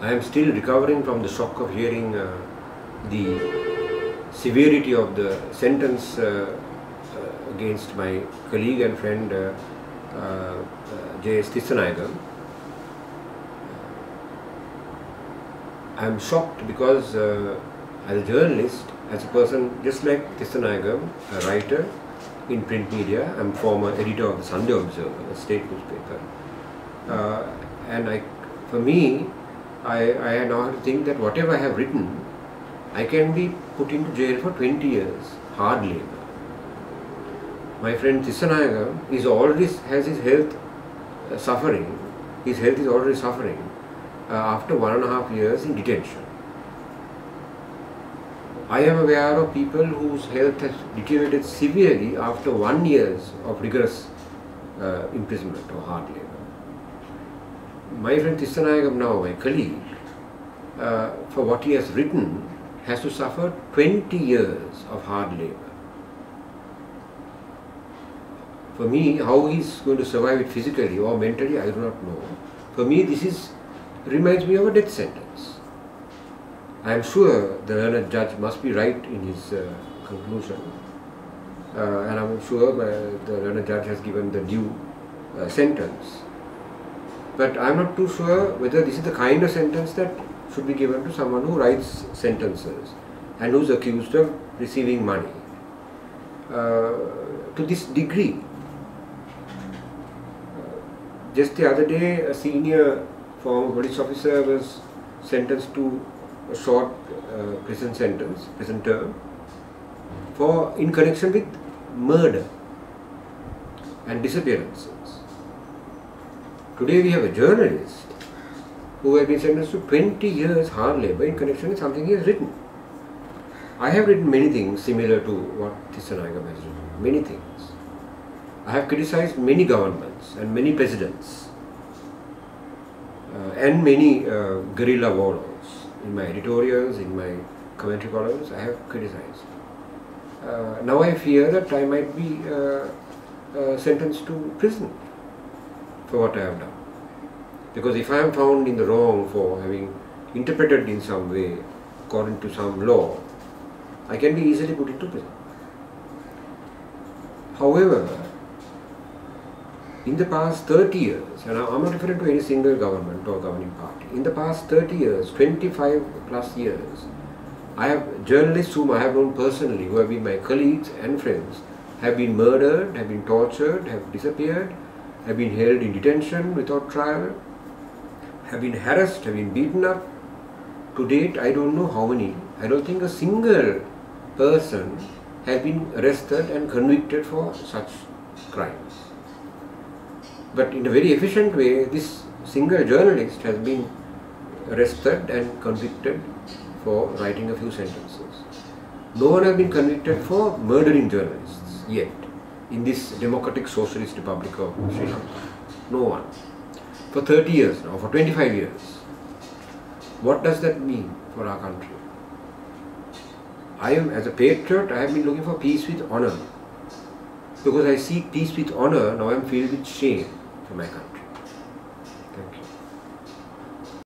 I am still recovering from the shock of hearing the severity of the sentence against my colleague and friend J.S. Tissainayagam. I am shocked because as a journalist, as a person just like Tissainayagam, a writer in print media, I am former editor of the Sunday Observer, a state newspaper, and for me, I now have to think that whatever I have written, I can be put into jail for 20 years, hard labour. My friend Tissainayagam has his health suffering. His health is already suffering after 1.5 years in detention. I am aware of people whose health has deteriorated severely after 1 year of rigorous imprisonment or hard labour. My friend Tissainayagam, now my colleague, for what he has written, has to suffer 20 years of hard labour. For me, how he is going to survive it physically or mentally, I do not know. For me, this reminds me of a death sentence. I am sure the learned judge must be right in his conclusion, and I am sure the learned judge has given the due sentence. But I am not too sure whether this is the kind of sentence that should be given to someone who writes sentences and who is accused of receiving money to this degree. Just the other day, a senior former police officer was sentenced to a short prison term, in connection with murder and disappearances. Today we have a journalist who has been sentenced to 20 years hard labour in connection with something he has written. I have written many things similar to what Tissainayagam has written, many things. I have criticised many governments and many presidents and many guerrilla warlords. In my editorials, in my commentary columns, I have criticised. Now I fear that I might be sentenced to prison for what I have done. Because if I am found in the wrong for having interpreted in some way according to some law, I can be easily put into prison. However, in the past 30 years, and I am not referring to any single government or governing party, in the past 30 years, 25 plus years, I have journalists whom I have known personally, who have been my colleagues and friends, have been murdered, have been tortured, have disappeared, have been held in detention without trial, have been harassed, have been beaten up. To date, I don't know how many. I don't think a single person has been arrested and convicted for such crimes. But in a very efficient way, this single journalist has been arrested and convicted for writing a few sentences. No one has been convicted for murdering journalists yet in this democratic socialist republic of Sri Lanka. No one. For 30 years now, for 25 years. What does that mean for our country? I am, as a patriot, I have been looking for peace with honour. Because I seek peace with honour, now I am filled with shame for my country.